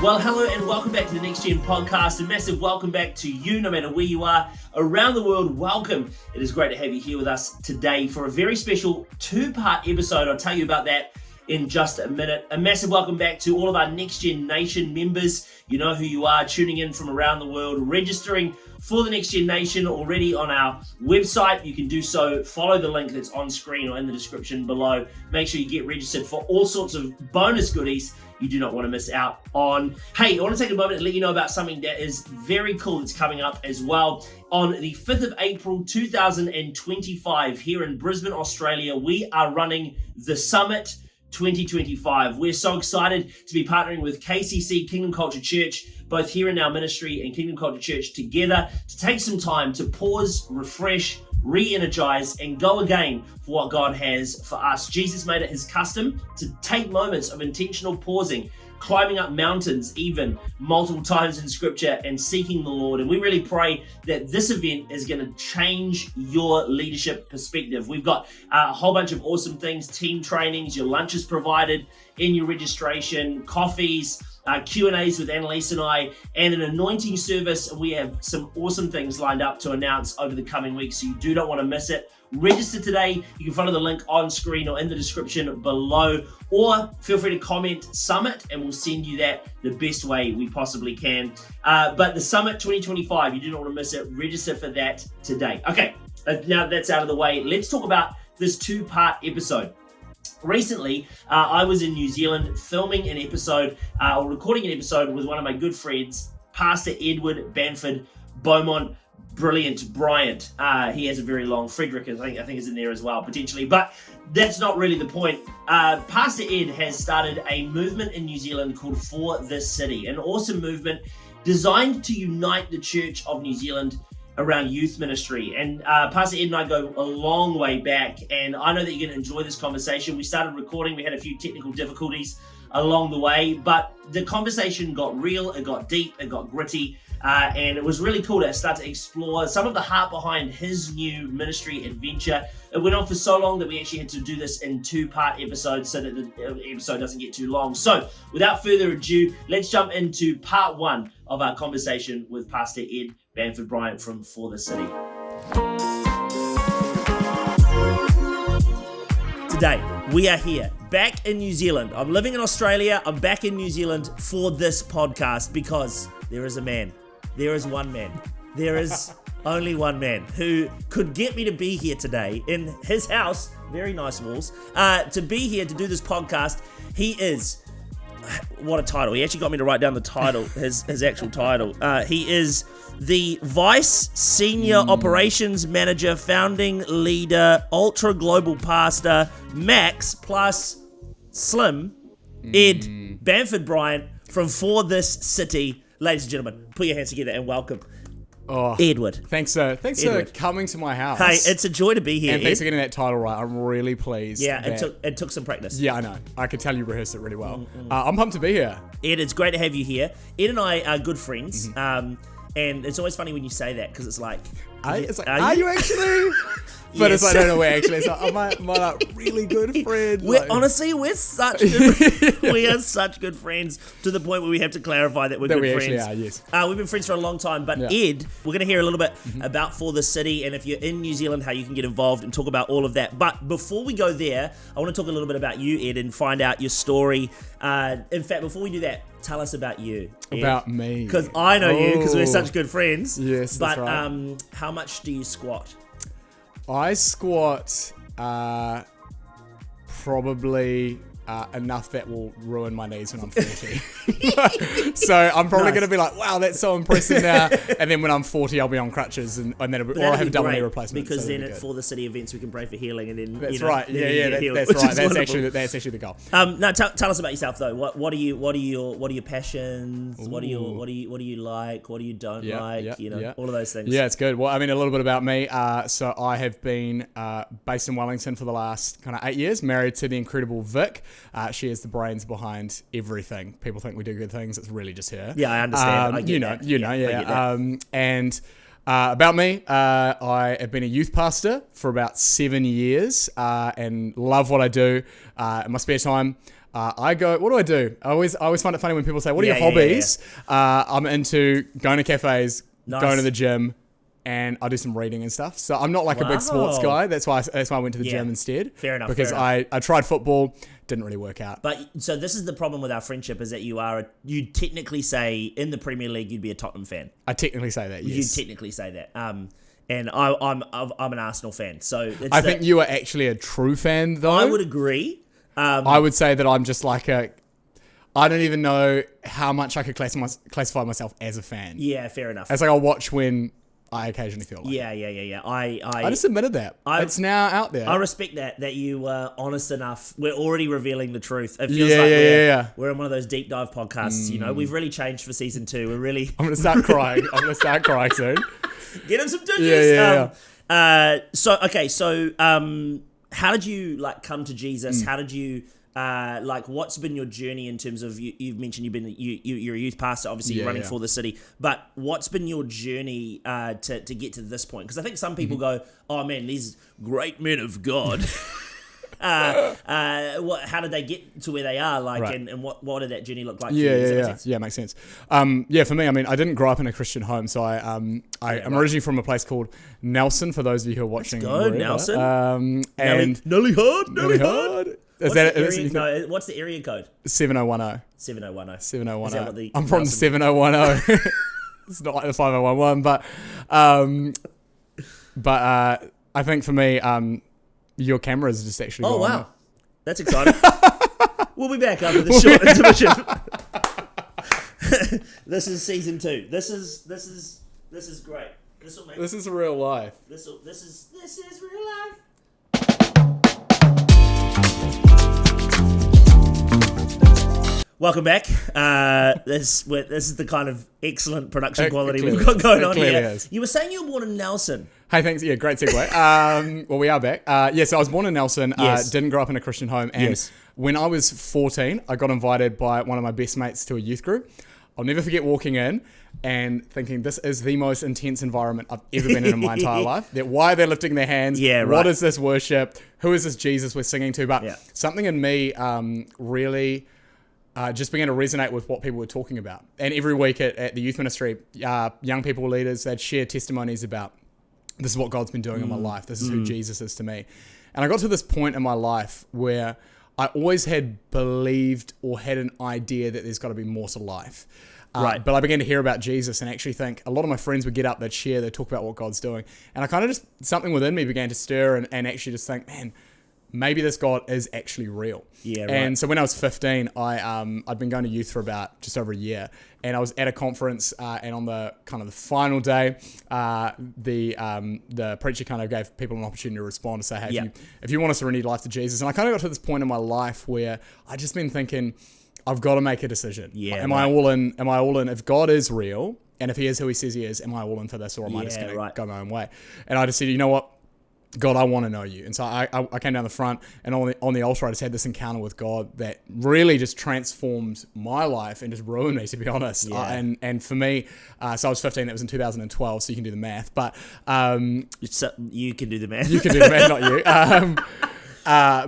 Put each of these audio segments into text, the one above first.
Well, hello and welcome back to the Next Gen podcast. A massive welcome back to you, no matter where you are around the world. Welcome. It is great to have you here with us today for a very special two-part episode. I'll tell you about that in just a minute. A massive welcome back to all of our Next Gen Nation members. You know who you are, tuning in from around the world, registering for the Next Gen Nation already on our website. You can do so. Follow the link that's on screen or in the description below. Make sure you get registered for all sorts of bonus goodies you do not want to miss out on. Hey, I want to take a moment and let you know about something that is very cool that's coming up as well. On the 5th of April 2025 here in Brisbane, Australia, we are running the Summit 2025. We're so excited to be partnering with KCC, Kingdom Culture Church, both here in our ministry and Kingdom Culture Church together to take some time to pause, refresh, re-energize, and go again for what God has for us. Jesus made it his custom to take moments of intentional pausing, climbing up mountains even multiple times in scripture and seeking the Lord. And we really pray that this event is going to change your leadership perspective. We've got a whole bunch of awesome things, team trainings, your lunches provided in your registration, coffees, Q&As with Annaliese and I, and an anointing service. We have some awesome things lined up to announce over the coming weeks, so you do not want to miss it. Register today. You can follow the link on screen or in the description below, or feel free to comment Summit and we'll send you that the best way we possibly can. But the Summit 2025, you do not want to miss it. Register for that today. Okay, now that's out of the way, let's talk about this two-part episode. Recently, I was in New Zealand filming an episode, or recording an episode with one of my good friends, Pastor Edward Bamford-Bryant. He has a very long Frederick, I think is in there as well, potentially. But that's not really the point. Pastor Ed has started a movement in New Zealand called For This City, an awesome movement designed to unite the Church of New Zealand around youth ministry. And Pastor Ed and I go a long way back, and I know that you're going to enjoy this conversation. We started recording, we had a few technical difficulties along the way, but the conversation got real, it got deep, it got gritty, and it was really cool to start to explore some of the heart behind his new ministry adventure. It went on for so long that we actually had to do this in two-part episodes so that the episode doesn't get too long. So without further ado, let's jump into part one of our conversation with Pastor Ed Bamford-Bryant from For This City. Today, we are here, back in New Zealand. I'm living in Australia. I'm back in New Zealand for this podcast because there is a man. There is one man. There is only one man who could get me to be here today in his house, very nice walls, to be here to do this podcast. He is, what a title. He actually got me to write down the title, his actual title. He is the Vice Senior Operations Manager, Founding Leader, Ultra Global Pastor, Max plus Slim, Ed Bamford-Bryant from For This City. Ladies and gentlemen, put your hands together and welcome Edward. Thanks for coming to my house. Hey, it's a joy to be here. And thanks for getting that title right. I'm really pleased. Yeah, it took some practice. Yeah, I know. I could tell you rehearsed it really well. I'm pumped to be here. Ed, it's great to have you here. Ed and I are good friends. And it's always funny when you say that because it's like, are you actually? But Yes. it's like, I don't know, we're actually. It's like, am I really good friend? We're such good we are such good friends to the point where we have to clarify that we're good friends. Actually are, yes. We've been friends for a long time, but Ed, we're going to hear a little bit about For This City, and if you're in New Zealand, how you can get involved and talk about all of that. But before we go there, I want to talk a little bit about you, Ed, and find out your story. In fact, before we do that, tell us about you, Ed. About me. Because I know you, because we're such good friends. Yes, that's but, right. How much do you squat? I squat probably enough that will ruin my knees when I'm 40. So I'm probably going to be like, wow, that's so impressive now. And then when I'm 40, I'll be on crutches and then or I'll have a double knee replacement. Because then at For the City events, we can pray for healing, and then that's right. That's right. That's actually the goal. Now tell us about yourself though. What are your passions? Ooh. What do you like? What do you don't like? All of those things. Yeah, it's good. Well, I mean, a little bit about me. So I have been based in Wellington for the last kind of 8 years, married to the incredible Vic. She is the brains behind everything. People think we do good things. It's really just her. Yeah, I understand. I get that. And about me, I have been a youth pastor for about 7 years and love what I do. In my spare time, I go, what do I do? I always find it funny when people say, what are your Yeah, yeah, hobbies? I'm into going to cafes, Nice. going to the gym, and I do some reading and stuff. So I'm not like a big sports Wow. guy. That's why I went to the Yeah. gym instead. Fair enough, Because fair I tried football, didn't really work out. But so this is the problem with our friendship is that you technically say in the Premier League you'd be a Tottenham fan. I technically say that, yes. You technically say that. And I'm an Arsenal fan. So I think you are actually a true fan, though. I would agree. I would say that I'm just like I don't even know how much I could classify myself as a fan. Yeah, fair enough. It's like I'll watch when I occasionally feel like Yeah. I just admitted that. It's now out there. I respect that you were honest enough. We're already revealing the truth. It feels like we're in one of those deep dive podcasts. You know, we've really changed for season 2. We're really. I'm gonna start crying. Soon. Get him some digits. Yeah. So how did you come to Jesus? How did you what's been your journey in terms of you've mentioned you're a youth pastor, obviously you're running for the city, but what's been your journey to get to this point? Because I think some people go, oh man, these great men of God. How did they get to where they are? And what did that journey look like? For you? Yeah, makes sense. For me, I mean, I didn't grow up in a Christian home, so I'm originally from a place called Nelson. For those of you who are watching, Let's go, Nelson. And Nelly Hard. What's the area code? 7010. 7010. 7010. I'm from 7010. It's not like the 5011, but I think for me, your camera is just actually. Oh going wow, that's exciting. We'll be back after this short intermission. This is season 2. This is great. This is real life. This is real life. Welcome back. This is the kind of excellent production quality we've got going on here. Is. You were saying you were born in Nelson. Hey, thanks. Yeah, great segue. Well, we are back. So I was born in Nelson. Yes. Didn't grow up in a Christian home. And when I was 14, I got invited by one of my best mates to a youth group. I'll never forget walking in and thinking, this is the most intense environment I've ever been in my entire life. Why are they lifting their hands? Yeah, right. What is this worship? Who is this Jesus we're singing to? But something in me really... just began to resonate with what people were talking about. And every week at the youth ministry, young people, leaders, they'd share testimonies about, this is what God's been doing in my life. This is who Jesus is to me. And I got to this point in my life where I always had believed or had an idea that there's got to be more to life. But I began to hear about Jesus and actually think a lot of my friends would get up, they'd share, they'd talk about what God's doing. And I kind of just, something within me began to stir and actually just think, man, maybe this God is actually real. Yeah, right. And so when I was 15, I'd been going to youth for about just over a year, and I was at a conference, and on the kind of the final day, the preacher kind of gave people an opportunity to respond to say, hey, if you want to surrender your life to Jesus. And I kind of got to this point in my life where I just been thinking, I've got to make a decision. Am I all in? Am I all in? If God is real, and if He is who He says He is, am I all in for this, or am I just going to go my own way? And I just said, you know what? God, I want to know you. And so I came down the front, and on the altar, I just had this encounter with God that really just transformed my life and just ruined me, to be honest. And for me, so I was 15, that was in 2012, so you can do the math. But you can do the math. You can do the math, not you.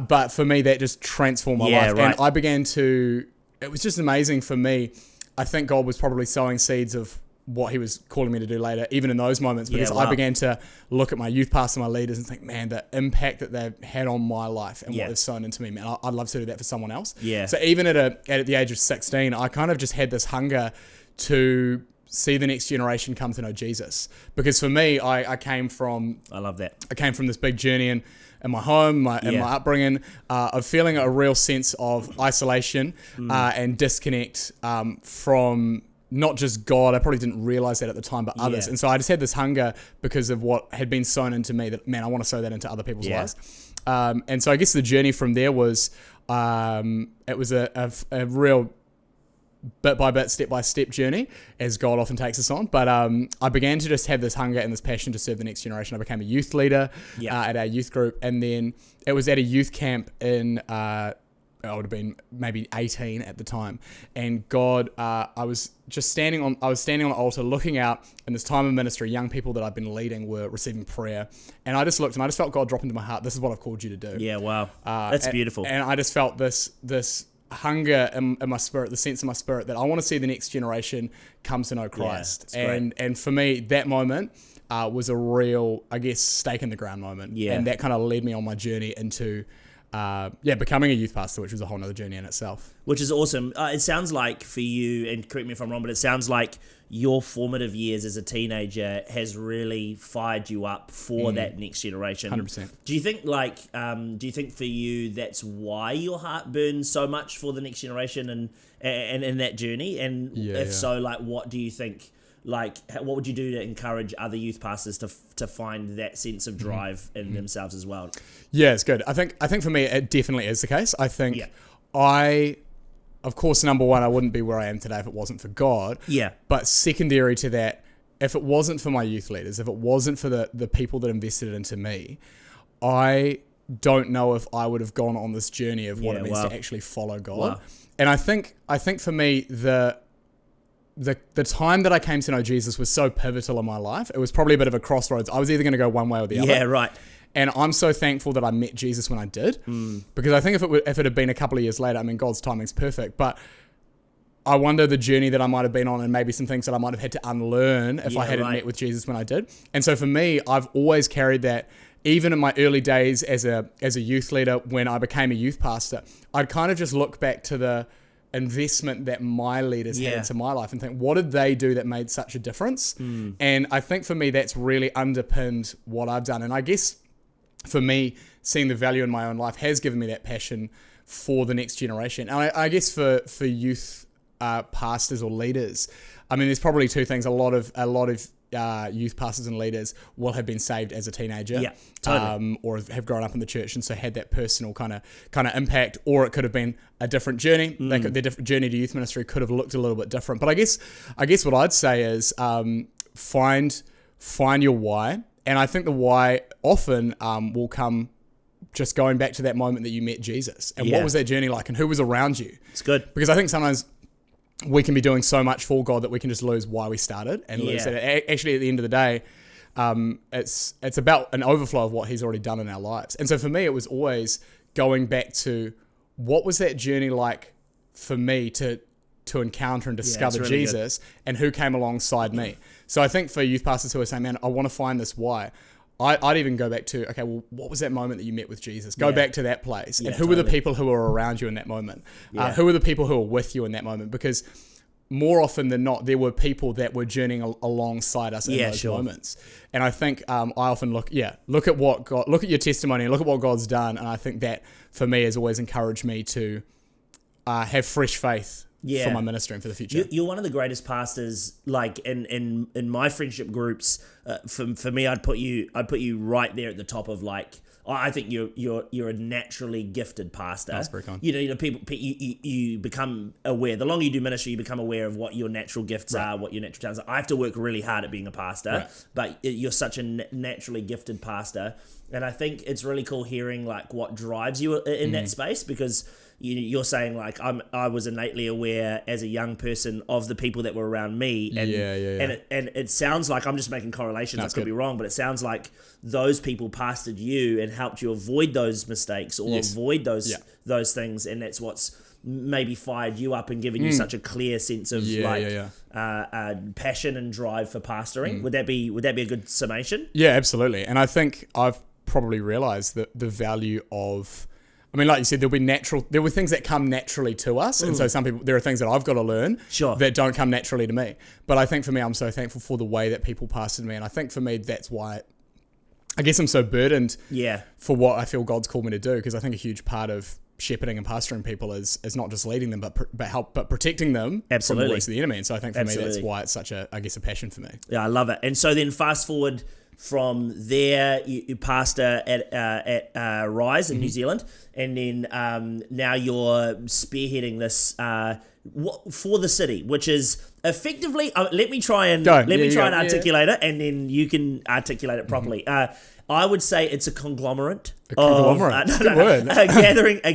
But for me, that just transformed my life. Right. And I began to, it was just amazing for me. I think God was probably sowing seeds of what He was calling me to do later, even in those moments, because I began to look at my youth pastor, my leaders, and think, man, the impact that they've had on my life and what they've sown into me, man, I'd love to do that for someone else. So even at the age of 16, I kind of just had this hunger to see the next generation come to know Jesus. Because for me, I came from... I love that. I came from this big journey in my home, in my upbringing, of feeling a real sense of isolation and disconnect from... not just God, I probably didn't realize that at the time, but others. And so I just had this hunger because of what had been sown into me that, man, I want to sow that into other people's lives. And so I guess the journey from there was, it was a real bit by bit, step by step journey, as God often takes us on. But I began to just have this hunger and this passion to serve the next generation. I became a youth leader at our youth group. And then it was at a youth camp in... I would have been maybe 18 at the time, and God, I was standing on the altar looking out in this time of ministry. Young people that I've been leading were receiving prayer, and I just looked and I just felt God drop into my heart. This is what I've called you to do. Yeah, wow, that's beautiful. And I just felt this hunger in my spirit, the sense in my spirit that I want to see the next generation come to know Christ. And for me, that moment was a real, I guess, stake in the ground moment. Yeah. And that kind of led me on my journey into becoming a youth pastor, which was a whole nother journey in itself. Which is awesome. It sounds like for you, and correct me if I'm wrong, but it sounds like your formative years as a teenager has really fired you up for that next generation. 100%. Do you think for you that's why your heart burns so much for the next generation and in that journey? And so, like, what do you think? Like, what would you do to encourage other youth pastors to find that sense of drive in themselves as well? Yeah, it's good. I think for me, it definitely is the case. I think of course, number one, I wouldn't be where I am today if it wasn't for God. Yeah. But secondary to that, if it wasn't for my youth leaders, if it wasn't for the people that invested into me, I don't know if I would have gone on this journey of what it means to actually follow God. Wow. And I think for me, the time that I came to know Jesus was so pivotal in my life. It was probably a bit of a crossroads. I was either going to go one way or the other. Yeah, right. And I'm so thankful that I met Jesus when I did, because I think if it had been a couple of years later, I mean, God's timing's perfect, but I wonder the journey that I might have been on and maybe some things that I might have had to unlearn if I hadn't met with Jesus when I did. And so for me, I've always carried that. Even in my early days as a youth leader, when I became a youth pastor, I'd kind of just look back to the investment that my leaders had into my life and think, what did they do that made such a difference? And I think for me, that's really underpinned what I've done. And I guess for me, seeing the value in my own life has given me that passion for the next generation. And I guess for youth pastors or leaders, I mean, there's probably two things. A lot of youth pastors and leaders will have been saved as a teenager, totally. Or have grown up in the church and so had that personal kind of impact. Or it could have been a different journey. Their different journey to youth ministry could have looked a little bit different. But I guess what I'd say is find your why. And I think the why often will come just going back to that moment that you met Jesus. And what was that journey like and who was around you? It's good. Because I think sometimes we can be doing so much for God that we can just lose why we started and lose it. Actually, at the end of the day, it's about an overflow of what He's already done in our lives. And so for me, it was always going back to what was that journey like for me to encounter and discover really Jesus and who came alongside me. So I think for youth pastors who are saying, man, I want to find this why, I'd even go back to, okay, well, what was that moment that you met with Jesus? Go back to that place. And who were the people who were around you in that moment? Who were the people who were with you in that moment? Because more often than not, there were people that were journeying alongside us in those moments. And I think I often look at your testimony and look at what God's done. And I think that for me has always encouraged me to have fresh faith for my ministry and for the future. You're one of the greatest pastors, like in my friendship groups. For me, I'd put you right there at the top of like. I think you're a naturally gifted pastor. That's very kind. You know, people you become aware. The longer you do ministry, you become aware of what your natural gifts are, what your natural talents are. I have to work really hard at being a pastor, but you're such a naturally gifted pastor, and I think it's really cool hearing like what drives you in that space, because you're saying like I was innately aware as a young person of the people that were around me, and and it sounds like I'm just making correlations. I could be wrong, but it sounds like those people pastored you and helped you avoid those mistakes or avoid those things, and that's what's maybe fired you up and given you such a clear sense of passion and drive for pastoring. Would that be a good summation? Yeah, absolutely. And I think I've probably realized that the value of, I mean, like you said, there were things that come naturally to us. And so there are things that I've got to learn that don't come naturally to me. But I think for me, I'm so thankful for the way that people pastored me. And I think for me, that's why I guess I'm so burdened for what I feel God's called me to do. Because I think a huge part of shepherding and pastoring people is not just leading them, but protecting them from the voice of the enemy. And so I think for me, that's why it's such a passion for me. Yeah, I love it. And so then fast forward from there, you pastor at Rise in New Zealand, and then now you're spearheading this for the city, which is effectively. Let me try and articulate it, and then you can articulate it properly. I would say it's a conglomerate. A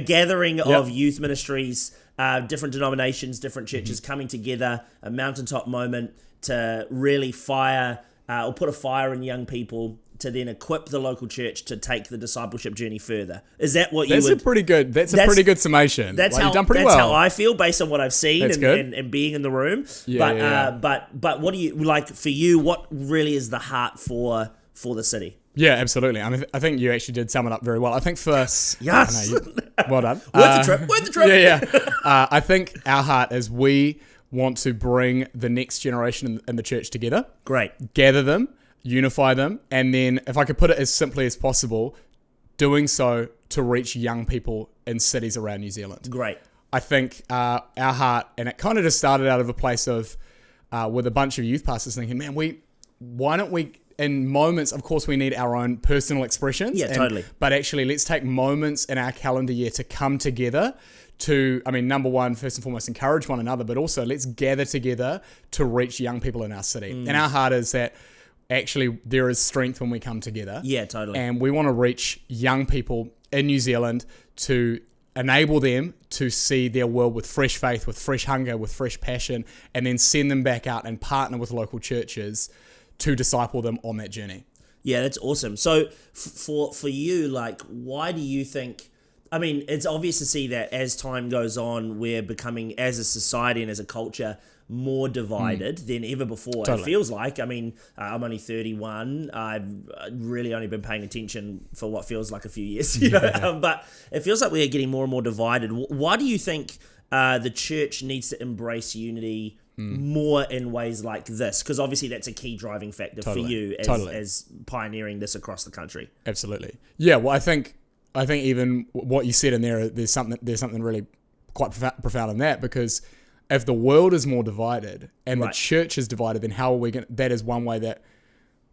gathering of youth ministries, different denominations, different churches coming together, a mountaintop moment to really fire. Or put a fire in young people to then equip the local church to take the discipleship journey further. Is that what That's you would... a pretty good summation. That's you've done pretty that's well. how I feel based on what I've seen That's and being in the room. Yeah, But what do you, like, for you, what really is the heart for the city? Yeah, absolutely. I mean, I think you actually did sum it up very well. I think for... Yes. Well done. Worth the trip. Yeah. I think our heart is we want to bring the next generation in the church together. Great. Gather them, unify them, and then, if I could put it as simply as possible, doing so to reach young people in cities around New Zealand. Great. I think our heart, and it kind of just started out of a place of, with a bunch of youth pastors thinking, man, why don't we... In moments, of course, we need our own personal expressions. Yeah, totally. But actually, let's take moments in our calendar year to come together to, number one, first and foremost, encourage one another, but also let's gather together to reach young people in our city. And our heart is that actually there is strength when we come together. Yeah, totally. And we want to reach young people in New Zealand to enable them to see their world with fresh faith, with fresh hunger, with fresh passion, and then send them back out and partner with local churches to disciple them on that journey. Yeah, that's awesome. So for you, like, why do you think... I mean, it's obvious to see that as time goes on, we're becoming, as a society and as a culture, more divided than ever before. Totally. It feels like, I'm only 31. I've really only been paying attention for what feels like a few years. But it feels like we're getting more and more divided. Why do you think the church needs to embrace unity more in ways like this? Because obviously that's a key driving factor for you as pioneering this across the country. Absolutely. Yeah, well, I think even what you said in there, there's something really quite profound in that, because if the world is more divided and the church is divided, then how are we going? That is one way that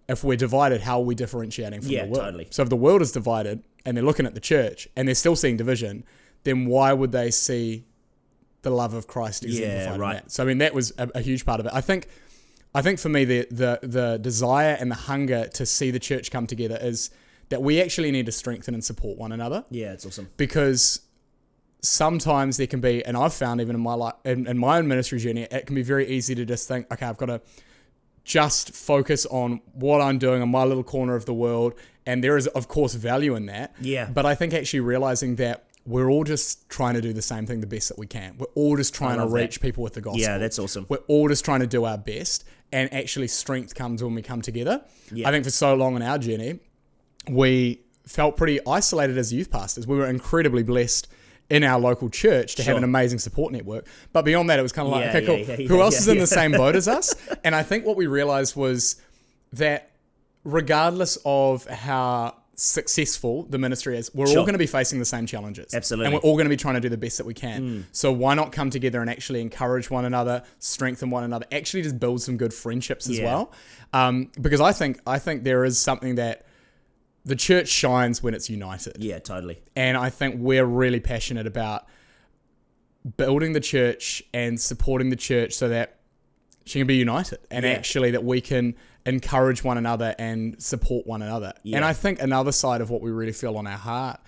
if we're divided, how are we differentiating from the world? Totally. So if the world is divided and they're looking at the church and they're still seeing division, then why would they see the love of Christ exemplified in that? So that was a huge part of it. I think for me the desire and the hunger to see the church come together is that we actually need to strengthen and support one another. Yeah, it's awesome. Because sometimes there can be, and I've found even in my life, in my own ministry journey, it can be very easy to just think, okay, I've got to just focus on what I'm doing in my little corner of the world, and there is of course value in that. Yeah. But I think actually realizing that we're all just trying to do the same thing the best that we can. We're all just trying to reach people with the gospel. Yeah, that's awesome. We're all just trying to do our best, and actually strength comes when we come together. Yeah. I think for so long in our journey, we felt pretty isolated as youth pastors. We were incredibly blessed in our local church to have an amazing support network. But beyond that, it was kind of like, okay, cool. Who else is in the same boat as us? And I think what we realized was that regardless of how successful the ministry is, we're all going to be facing the same challenges. Absolutely. And we're all going to be trying to do the best that we can. So why not come together and actually encourage one another, strengthen one another, actually just build some good friendships as well. Because I think there is something that the church shines when it's united. Yeah, totally. And I think we're really passionate about building the church and supporting the church so that she can be united and actually that we can encourage one another and support one another. Yeah. And I think another side of what we really feel on our heart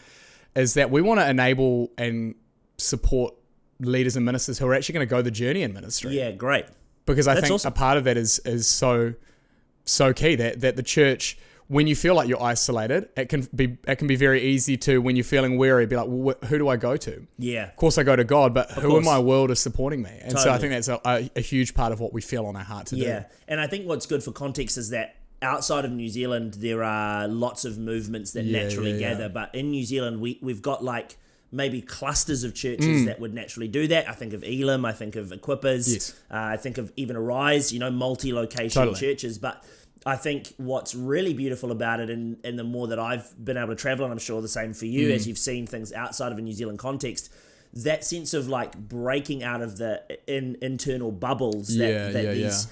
is that we want to enable and support leaders and ministers who are actually going to go the journey in ministry. Yeah, great. Because I think a part of that is so key that the church, when you feel like you're isolated, it can be very easy to, when you're feeling weary, be like, well, who do I go to? Yeah. Of course I go to God, but who in my world is supporting me? And totally. so I think that's a huge part of what we feel on our heart to do. Yeah, and I think what's good for context is that outside of New Zealand, there are lots of movements that naturally gather. But in New Zealand, we've got like maybe clusters of churches that would naturally do that. I think of Elam, I think of Equippers, Yes. I think of even Arise, multi-location churches. But I think what's really beautiful about it, and the more that I've been able to travel, and I'm sure the same for you, as you've seen things outside of a New Zealand context, that sense of like breaking out of the internal bubbles that these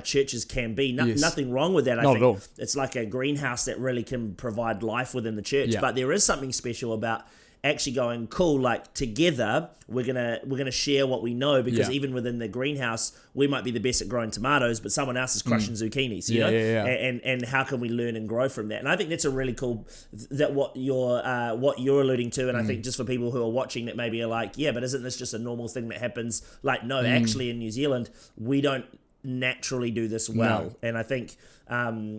churches can be. Nothing wrong with that. I think at all. It's like a greenhouse that really can provide life within the church. Yeah. But there is something special about actually going, cool, like together we're gonna share what we know, because even within the greenhouse we might be the best at growing tomatoes, but someone else is crushing zucchinis, you know. And how can we learn and grow from that? And I think that's a really cool, that what you're alluding to. And I think just for people who are watching that maybe are like, yeah, but isn't this just a normal thing that happens? Like, no, actually in New Zealand we don't naturally do this well. No. And I think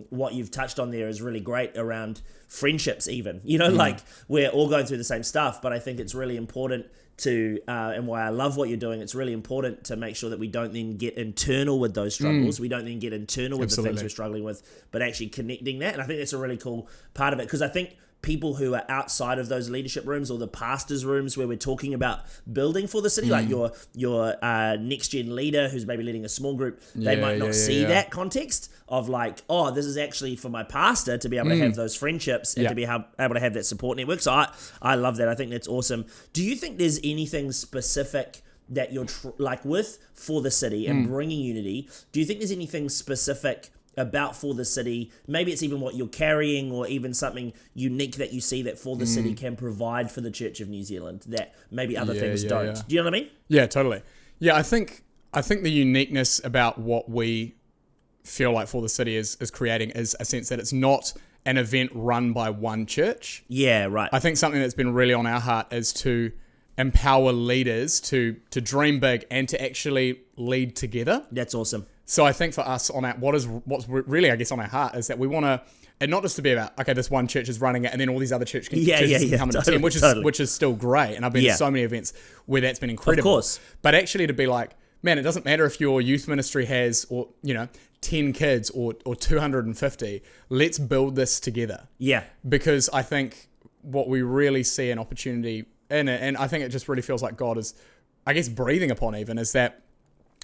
what you've touched on there is really great around friendships even. You know, like we're all going through the same stuff, but I think it's really important to, and why I love what you're doing, it's really important to make sure that we don't then get internal with those struggles. We don't then get internal with the things we're struggling with, but actually connecting that. And I think that's a really cool part of it, because I think people who are outside of those leadership rooms or the pastors' rooms where we're talking about building for the city, like your next gen leader who's maybe leading a small group, they might not see that context of like, oh, this is actually for my pastor to be able to have those friendships and to be able to have that support network. So I love that. I think that's awesome. Do you think there's anything specific that you're like with For the City and bringing unity? Do you think there's anything specific about For the City? Maybe it's even what you're carrying, or even something unique that you see that For the City can provide for the Church of New Zealand that maybe other things don't. Yeah. Do you know what I mean? Yeah, totally. Yeah, I think the uniqueness about what we feel like For the City is creating is a sense that it's not an event run by one church. Yeah, right. I think something that's been really on our heart is to empower leaders to dream big and to actually lead together. That's awesome. So I think for us what's really, I guess, on our heart is that we want to, and not just to be about, okay, this one church is running it and then all these other churches can come and attend, which is still great. And I've been to so many events where that's been incredible. Of course. But actually to be like, man, it doesn't matter if your youth ministry has, or 10 kids or 250. Let's build this together. Yeah. Because I think what we really see an opportunity in it, and I think it just really feels like God is, I guess, breathing upon even, is that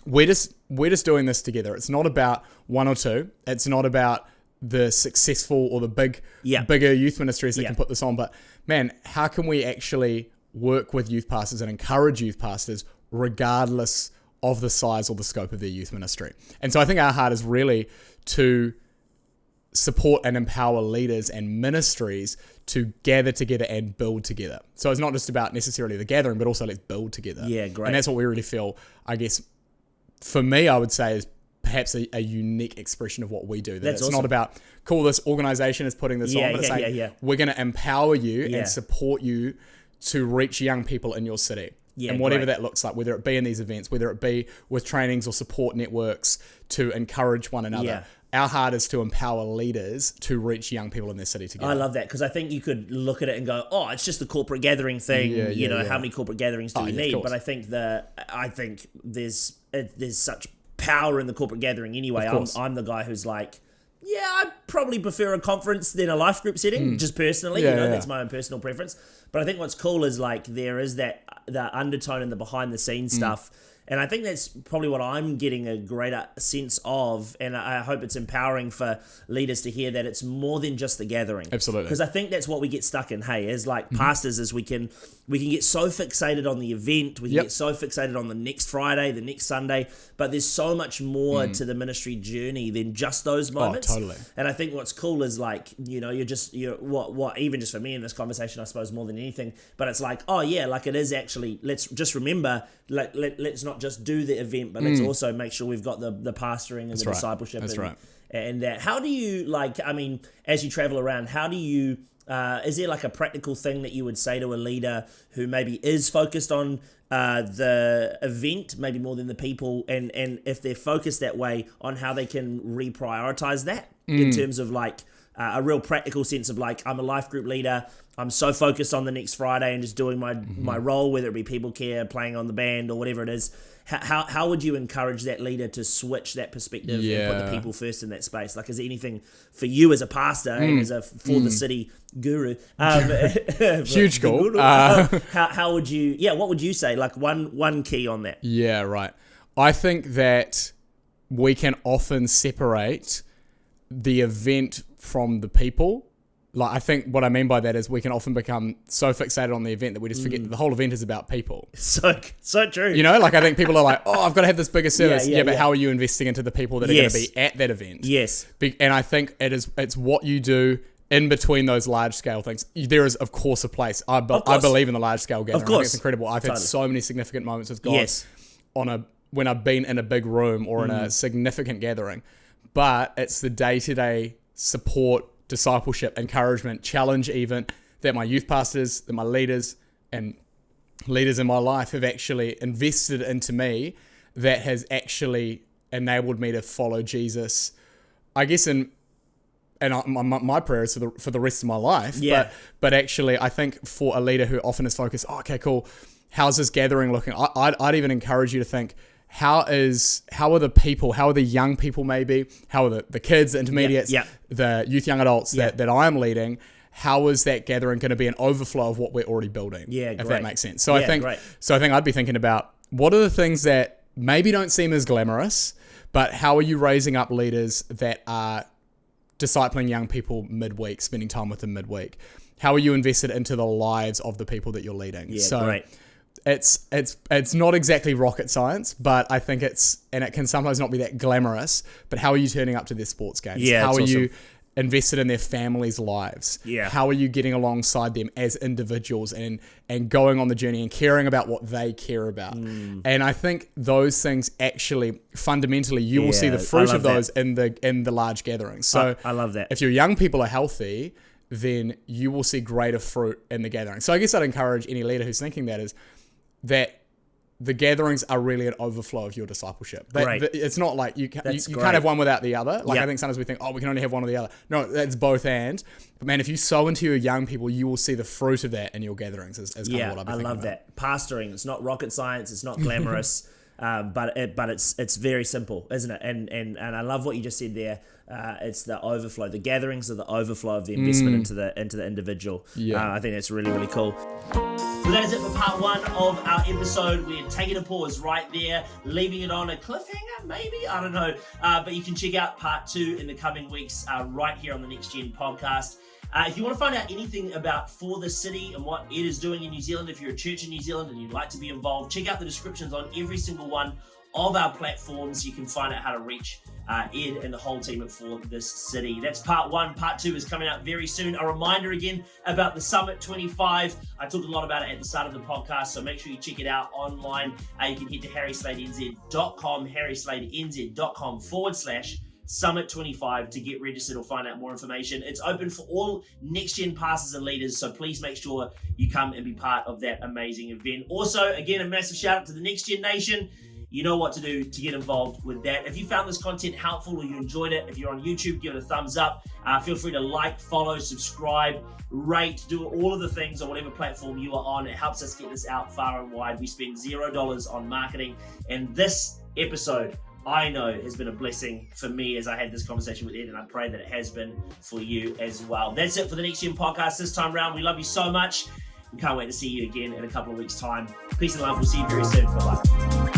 we're just doing this together. It's not about one or two. It's not about the successful or the bigger youth ministries that can put this on. But man, how can we actually work with youth pastors and encourage youth pastors regardless of the size or the scope of their youth ministry? And so I think our heart is really to support and empower leaders and ministries to gather together and build together. So it's not just about necessarily the gathering, but also let's build together. Yeah, great. And that's what we really feel, I guess, for me, I would say is perhaps a unique expression of what we do. That it's awesome. Not about, cool, this organization is putting this on, but it's like, we're going to empower you and support you to reach young people in your city. Yeah, and whatever that looks like, whether it be in these events, whether it be with trainings or support networks to encourage one another. Yeah. Our heart is to empower leaders to reach young people in their city together. I love that, because I think you could look at it and go, oh, it's just the corporate gathering thing. How many corporate gatherings do we need? But I think there's such power in the corporate gathering anyway. I'm the guy who's like, I probably prefer a conference than a life group setting, just personally. That's my own personal preference. But I think what's cool is like there is the undertone and the behind the scenes stuff. And I think that's probably what I'm getting a greater sense of, and I hope it's empowering for leaders to hear that it's more than just the gathering. Absolutely. Because I think that's what we get stuck in, as like pastors, is we can get so fixated on the event, we can get so fixated on the next Friday, the next Sunday, but there's so much more to the ministry journey than just those moments. Oh, totally. And I think what's cool is like, you're what even just for me in this conversation, I suppose more than anything, but it's like, like it is actually, let's just remember, let's not just do the event, but let's also make sure we've got the pastoring and discipleship. That's right. And that, how do you, as you travel around, how do you, is there like a practical thing that you would say to a leader who maybe is focused on the event, maybe more than the people, and if they're focused that way, on how they can reprioritize that in terms of like a real practical sense of like, I'm a life group leader, I'm so focused on the next Friday and just doing my role, whether it be people care, playing on the band or whatever it is. How would you encourage that leader to switch that perspective and put the people first in that space? Like, is there anything for you as a pastor and as a For the City guru? Huge goal. How would you, what would you say? Like one key on that? Yeah, right. I think that we can often separate the event from the people. Like, I think what I mean by that is we can often become so fixated on the event that we just forget that the whole event is about people. So true. Like, I think people are like, I've got to have this bigger service. But how are you investing into the people that are going to be at that event? Yes. And I think it's what you do in between those large scale things. There is, of course, a place. I believe in the large scale gathering. Of course. I think it's incredible. I've had so many significant moments with God when I've been in a big room or in a significant gathering. But it's the day-to-day support, discipleship, encouragement, challenge even, that my youth pastors, that my leaders and leaders in my life have actually invested into me, that has actually enabled me to follow Jesus, I guess, my prayer is for the rest of my life. Yeah. But actually, I think for a leader who often is focused, okay, cool, how's this gathering looking? I'd even encourage you to think, how are the young people maybe? How are the kids, the intermediates, the youth, young adults that I'm leading? How is that gathering going to be an overflow of what we're already building? Yeah, if great. that makes sense. So I think I'd be thinking about, what are the things that maybe don't seem as glamorous, but how are you raising up leaders that are discipling young people midweek, spending time with them midweek? How are you invested into the lives of the people that you're leading? Yeah, so great. It's not exactly rocket science, but I think it can sometimes not be that glamorous, but how are you turning up to their sports games? Yeah, how are awesome. you invested in their families' lives? Yeah. How are you getting alongside them as individuals and going on the journey and caring about what they care about? And I think those things actually fundamentally you will see the fruit of those in the large gatherings. So I love that. If your young people are healthy, then you will see greater fruit in the gathering. So I guess I'd encourage any leader who's thinking that the gatherings are really an overflow of your discipleship. It's not like you can't have one without the other. I think sometimes we think, we can only have one or the other. No, that's both and. But man, if you sow into your young people, you will see the fruit of that in your gatherings. Is kind of what I've been thinking I love about. that. Pastoring, it's not rocket science, it's not glamorous, but it's very simple, isn't it? And I love what you just said there. It's the overflow. The gatherings are the overflow of the investment into the individual. I think that's really, really cool. Well, that is it for part one of our episode. We're taking a pause right there, leaving it on a cliffhanger, maybe? I don't know. But you can check out part two in the coming weeks right here on the Next Gen podcast. If you want to find out anything about For the City and what it is doing in New Zealand, if you're a church in New Zealand and you'd like to be involved, check out the descriptions on every single one of our platforms. You can find out how to reach Ed and the whole team at For This City. That's part one. Part two is coming out very soon. A reminder again about the Summit 25. I talked a lot about it at the start of the podcast, so make sure you check it out online. You can head to harrysladenz.com, harrysladenz.com/Summit 25 to get registered or find out more information. It's open for all Next Gen pastors and leaders, so please make sure you come and be part of that amazing event. Also, again, a massive shout out to the Next Gen Nation. You know what to do to get involved with that. If you found this content helpful or you enjoyed it, if you're on YouTube, give it a thumbs up. Feel free to like, follow, subscribe, rate, do all of the things on whatever platform you are on. It helps us get this out far and wide. We spend $0 on marketing, and this episode, I know, has been a blessing for me as I had this conversation with Ed, and I pray that it has been for you as well. That's it for the Next Gen podcast this time around. We love you so much. We can't wait to see you again in a couple of weeks' time. Peace and love. We'll see you very soon. Bye-bye.